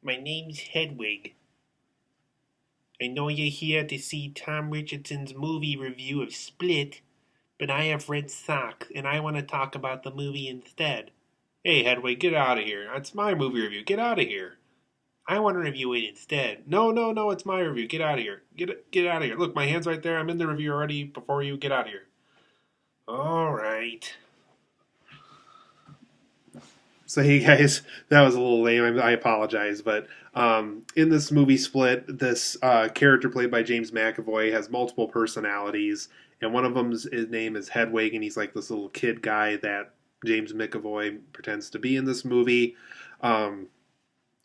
My name's Hedwig. I know you're here to see Tom Richardson's movie review of Split, but I have red socks and I want to talk about the movie instead. Hey, Hedwig, get out of here. It's my movie review. Get out of here. I want to review it instead. No, no, no, it's my review. Get out of here. Get out of here. Look, my hand's right there. I'm in the review already before you. Get out of here. All right. So hey guys, that was a little lame. I apologize, but in this movie Split, this character played by James McAvoy has multiple personalities, and one of them's his name is Hedwig, and he's like this little kid guy that James McAvoy pretends to be in this movie. Um,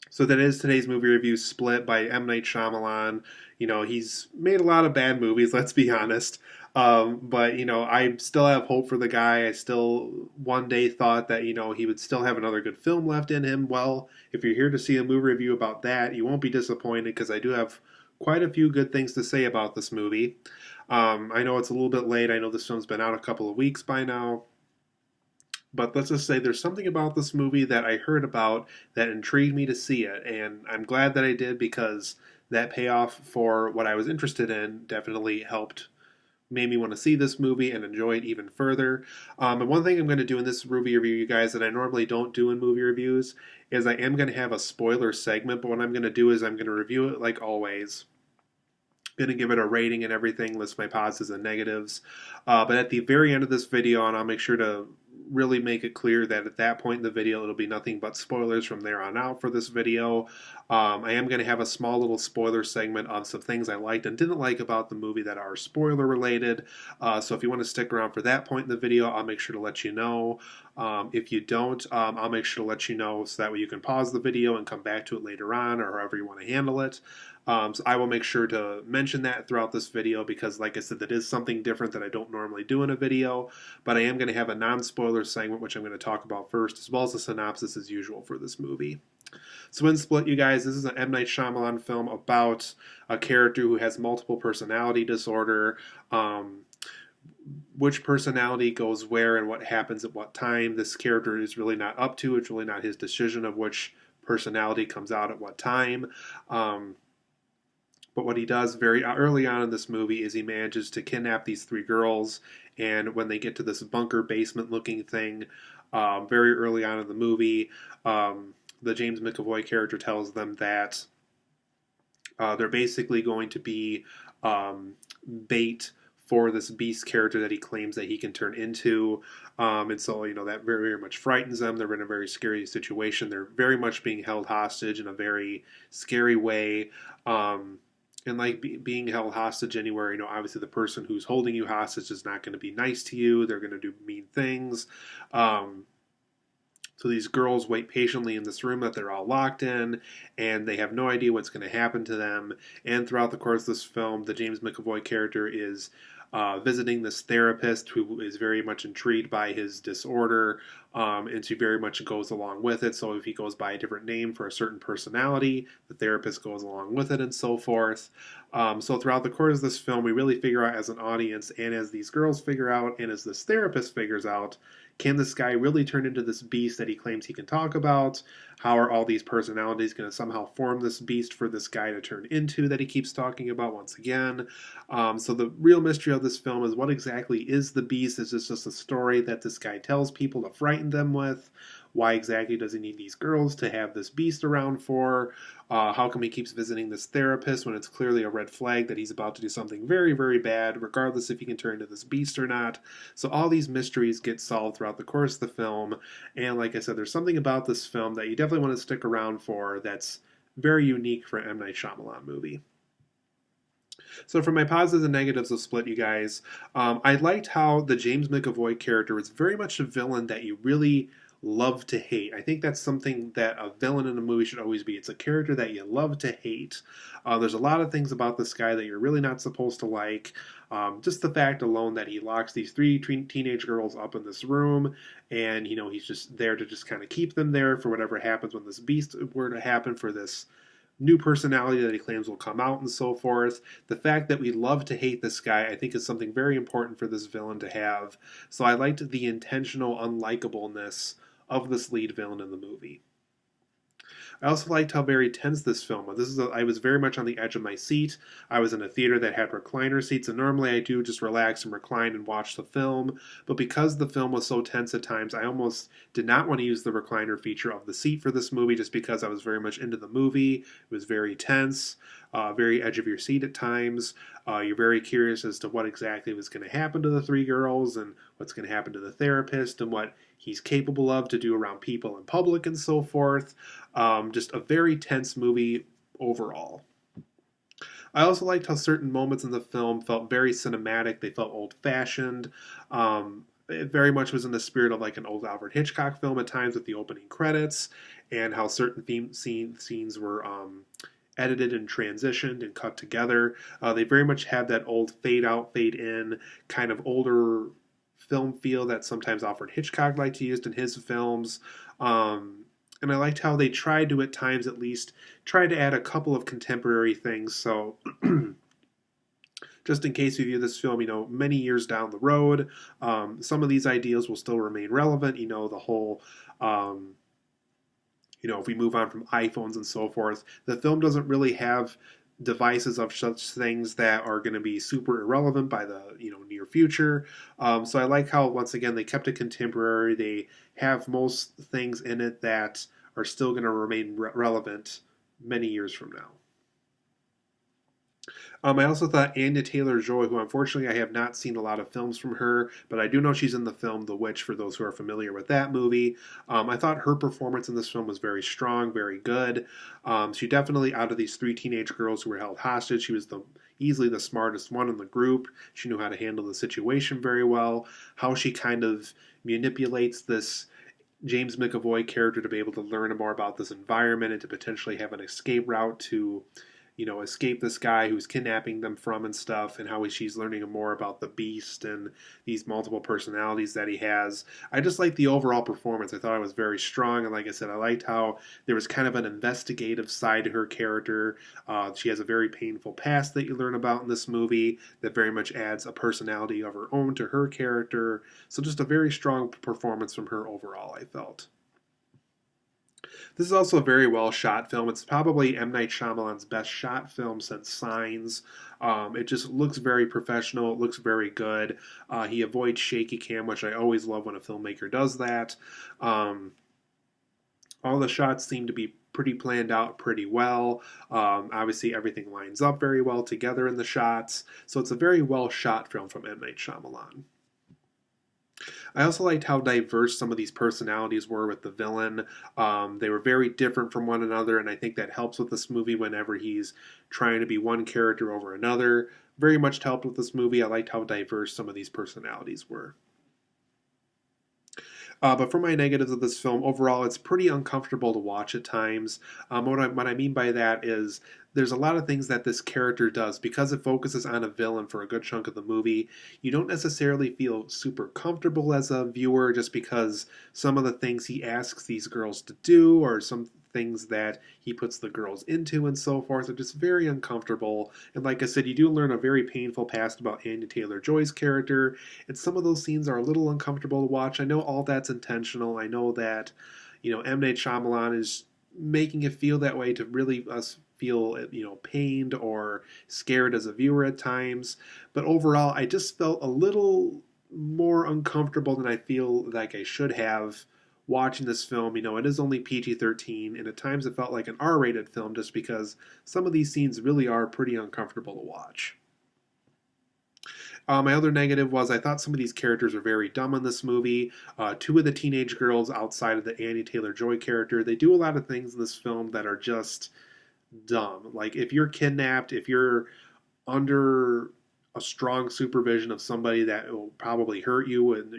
so that is today's movie review, Split by M. Night Shyamalan. You know, he's made a lot of bad movies, let's be honest. But, you know, I still have hope for the guy. I still one day thought that, you know, he would still have another good film left in him. Well, if you're here to see a movie review about that, you won't be disappointed because I do have quite a few good things to say about this movie. I know it's a little bit late. I know this film's been out a couple of weeks by now. But let's just say there's something about this movie that I heard about that intrigued me to see it, and I'm glad that I did because that payoff for what I was interested in definitely helped made me want to see this movie and enjoy it even further. And one thing I'm going to do in this movie review, you guys, that I normally don't do in movie reviews, is I am going to have a spoiler segment, but what I'm going to do is I'm going to review it like always. Going to give it a rating and everything, list my positives and negatives. But at the very end of this video, and I'll make sure to really make it clear that at that point in the video, it'll be nothing but spoilers from there on out for this video. I am going to have a small little spoiler segment on some things I liked and didn't like about the movie that are spoiler related. So if you want to stick around for that point in the video, I'll make sure to let you know. If you don't, I'll make sure to let you know so that way you can pause the video and come back to it later on or however you want to handle it. So I will make sure to mention that throughout this video because, like I said, that is something different that I don't normally do in a video. But I am going to have a non-spoiler segment, which I'm going to talk about first, as well as a synopsis as usual for this movie. So in Split, you guys, this is an M. Night Shyamalan film about a character who has multiple personality disorder. Which personality goes where and what happens at what time. This character is really not up to. It's really not his decision of which personality comes out at what time. But what he does very early on in this movie is he manages to kidnap these three girls. And when they get to this bunker basement looking thing, very early on in the movie, the James McAvoy character tells them that they're basically going to be bait for this beast character that he claims that he can turn into. And so, you know, that very, very much frightens them. They're in a very scary situation. They're very much being held hostage in a very scary way. And like being held hostage anywhere, you know, obviously the person who's holding you hostage is not going to be nice to you. They're going to do mean things. So these girls wait patiently in this room that they're all locked in, and they have no idea what's going to happen to them. And throughout the course of this film, the James McAvoy character is visiting this therapist who is very much intrigued by his disorder, and she very much goes along with it. So if he goes by a different name for a certain personality, the therapist goes along with it, and so forth. So throughout the course of this film, we really figure out as an audience, and as these girls figure out, and as this therapist figures out, can this guy really turn into this beast that he claims he can talk about? How are all these personalities going to somehow form this beast for this guy to turn into that he keeps talking about once again? So the real mystery of this film is what exactly is the beast? Is this just a story that this guy tells people to frighten them with? Why exactly does he need these girls to have this beast around for? How come he keeps visiting this therapist when it's clearly a red flag that he's about to do something very, very bad, regardless if he can turn into this beast or not? So all these mysteries get solved throughout the course of the film. And like I said, there's something about this film that you definitely want to stick around for that's very unique for an M. Night Shyamalan movie. So for my positives and negatives of Split, you guys, I liked how the James McAvoy character is very much a villain that you really love to hate. I think that's something that a villain in a movie should always be. It's a character that you love to hate. There's a lot of things about this guy that you're really not supposed to like. Just the fact alone that he locks these three teenage girls up in this room, and you know he's just there to just kind of keep them there for whatever happens when this beast were to happen for this new personality that he claims will come out and so forth. The fact that we love to hate this guy, I think, is something very important for this villain to have. So I liked the intentional unlikableness of this lead villain in the movie. I also liked how very tense this film was. I was very much on the edge of my seat. I was in a theater that had recliner seats, and normally I do just relax and recline and watch the film. But because the film was so tense at times, I almost did not want to use the recliner feature of the seat for this movie, just because I was very much into the movie. It was very tense, very edge of your seat at times. You're very curious as to what exactly was going to happen to the three girls and what's going to happen to the therapist and what he's capable of to do around people in public and so forth. Just a very tense movie overall. I also liked how certain moments in the film felt very cinematic. They felt old fashioned. It very much was in the spirit of like an old Alfred Hitchcock film at times with the opening credits, and how certain scenes were edited and transitioned and cut together. They very much had that old fade out, fade in kind of older film feel that sometimes Alfred Hitchcock liked to use in his films. And I liked how they tried to, at times at least, try to add a couple of contemporary things. So, just in case we view this film, many years down the road, some of these ideals will still remain relevant. The whole if we move on from iPhones and so forth, the film doesn't really have devices of such things that are going to be super irrelevant by the near future. So I like how once again they kept it contemporary. They have most things in it that are still going to remain relevant many years from now. I also thought Anya Taylor-Joy, who unfortunately I have not seen a lot of films from her, but I do know she's in the film The Witch, for those who are familiar with that movie. I thought her performance in this film was very strong, very good. She definitely, out of these three teenage girls who were held hostage, she was easily the smartest one in the group. She knew how to handle the situation very well. How she kind of manipulates this James McAvoy character to be able to learn more about this environment and to potentially have an escape route to escape this guy who's kidnapping them from and stuff, and how she's learning more about the beast and these multiple personalities that he has. I just liked the overall performance. I thought it was very strong, and like I said, I liked how there was kind of an investigative side to her character. She has a very painful past that you learn about in this movie that very much adds a personality of her own to her character. So just a very strong performance from her overall, I felt. This is also a very well shot film. It's probably M. Night Shyamalan's best shot film since Signs. It just looks very professional. It looks very good. He avoids shaky cam, which I always love when a filmmaker does that. All the shots seem to be pretty planned out pretty well. Obviously, everything lines up very well together in the shots. So it's a very well shot film from M. Night Shyamalan. I also liked how diverse some of these personalities were with the villain. They were very different from one another, and I think that helps with this movie whenever he's trying to be one character over another. Very much helped with this movie. I liked how diverse some of these personalities were. But for my negatives of this film, overall, it's pretty uncomfortable to watch at times. What I mean by that is there's a lot of things that this character does. Because it focuses on a villain for a good chunk of the movie, you don't necessarily feel super comfortable as a viewer just because some of the things he asks these girls to do or some things that he puts the girls into and so forth are just very uncomfortable. And like I said, you do learn a very painful past about Anya Taylor-Joy's character, and some of those scenes are a little uncomfortable to watch. I know all that's intentional. I know that, M. Night Shyamalan is making it feel that way to really us feel, pained or scared as a viewer at times. But overall, I just felt a little more uncomfortable than I feel like I should have watching this film. It is only PG-13, and at times it felt like an R-rated film just because some of these scenes really are pretty uncomfortable to watch. My other negative was I thought some of these characters were very dumb in this movie. Two of the teenage girls outside of the Anya Taylor-Joy character, they do a lot of things in this film that are just dumb. Like if you're kidnapped, if you're under a strong supervision of somebody that will probably hurt you and,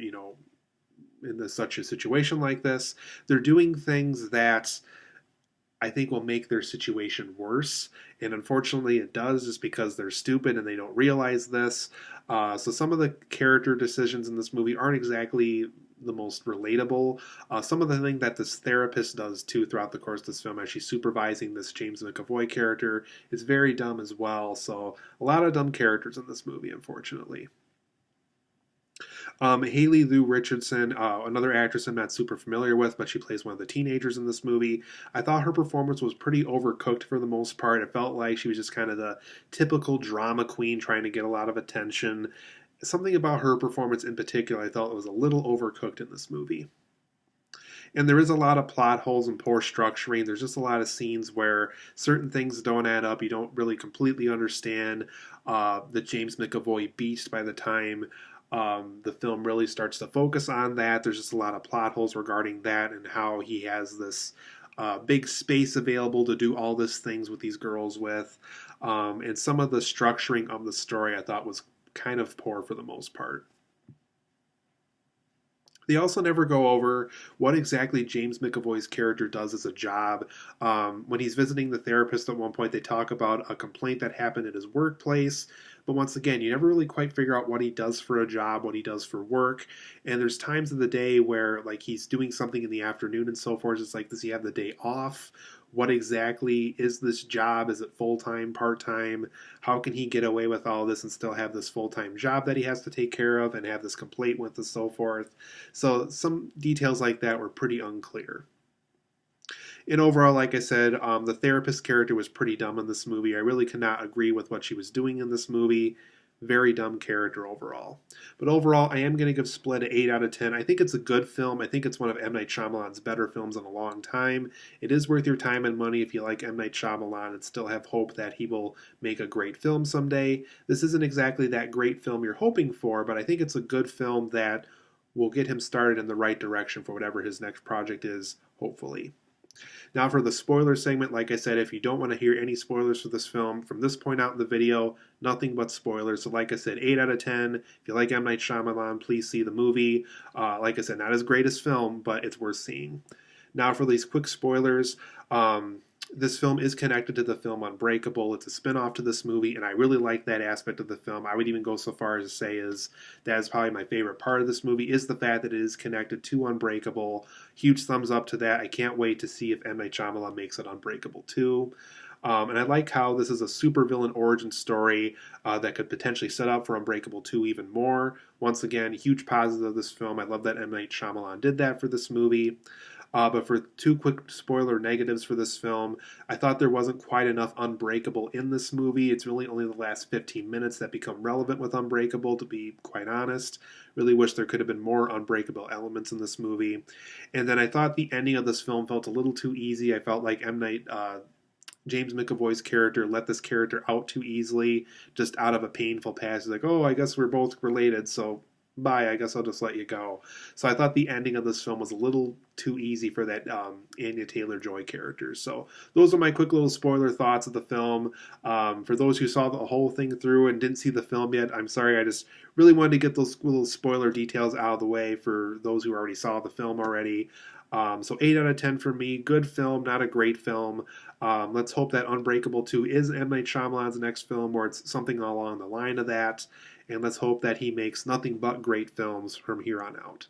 in such a situation like this, they're doing things that I think will make their situation worse. And unfortunately, it does just because they're stupid and they don't realize this. So some of the character decisions in this movie aren't exactly the most relatable. Some of the thing that this therapist does too throughout the course of this film as she's supervising this James McAvoy character is very dumb as well. So a lot of dumb characters in this movie, unfortunately. Haley Lu Richardson, another actress I'm not super familiar with, but she plays one of the teenagers in this movie. I thought her performance was pretty overcooked for the most part. It felt like she was just kind of the typical drama queen trying to get a lot of attention. Something about her performance in particular, I thought was a little overcooked in this movie. And there is a lot of plot holes and poor structuring. There's just a lot of scenes where certain things don't add up. You don't really completely understand the James McAvoy beast by the time the film really starts to focus on that. There's just a lot of plot holes regarding that and how he has this big space available to do all these things with these girls with. And some of the structuring of the story I thought was kind of poor for the most part. They also never go over what exactly James McAvoy's character does as a job. When he's visiting the therapist at one point, they talk about a complaint that happened at his workplace. But once again, you never really quite figure out what he does for a job, what he does for work. And there's times of the day where, like, he's doing something in the afternoon and so forth. It's like, does he have the day off? What exactly is this job? Is it full time, part time? How can he get away with all this and still have this full time job that he has to take care of and have this complaint with and so forth? So some details like that were pretty unclear. And overall, like I said, the therapist character was pretty dumb in this movie. I really could not agree with what she was doing in this movie. Very dumb character overall. But overall, I am going to give Split an 8 out of 10. I think it's a good film. I think it's one of M. Night Shyamalan's better films in a long time. It is worth your time and money if you like M. Night Shyamalan and still have hope that he will make a great film someday. This isn't exactly that great film you're hoping for, but I think it's a good film that will get him started in the right direction for whatever his next project is, hopefully. Now, for the spoiler segment, like I said, if you don't want to hear any spoilers for this film, from this point out in the video, nothing but spoilers. So, like I said, 8 out of 10. If you like M. Night Shyamalan, please see the movie. Like I said, not as great as film, but it's worth seeing. Now, for these quick spoilers, this film is connected to the film Unbreakable. It's a spin-off to this movie, and I really like that aspect of the film. I would even go so far as to say that is probably my favorite part of this movie, is the fact that it is connected to Unbreakable. Huge thumbs up to that. I can't wait to see if M. Night Shyamalan makes it Unbreakable too. And I like how this is a supervillain origin story that could potentially set up for Unbreakable 2 even more. Once again, huge positive of this film. I love that M. Night Shyamalan did that for this movie. But for two quick spoiler negatives for this film, I thought there wasn't quite enough Unbreakable in this movie. It's really only the last 15 minutes that become relevant with Unbreakable, to be quite honest. Really wish there could have been more Unbreakable elements in this movie. And then I thought the ending of this film felt a little too easy. I felt like James McAvoy's character let this character out too easily, just out of a painful past. He's like, oh, I guess we're both related, so bye, I guess I'll just let you go. So I thought the ending of this film was a little too easy for that Anya Taylor-Joy character. So those are my quick little spoiler thoughts of the film. For those who saw the whole thing through and didn't see the film yet, I'm sorry, I just really wanted to get those little spoiler details out of the way for those who already saw the film already. So 8 out of 10 for me. Good film, not a great film. Let's hope that Unbreakable 2 is M. Night Shyamalan's next film, or it's something along the line of that. And let's hope that he makes nothing but great films from here on out.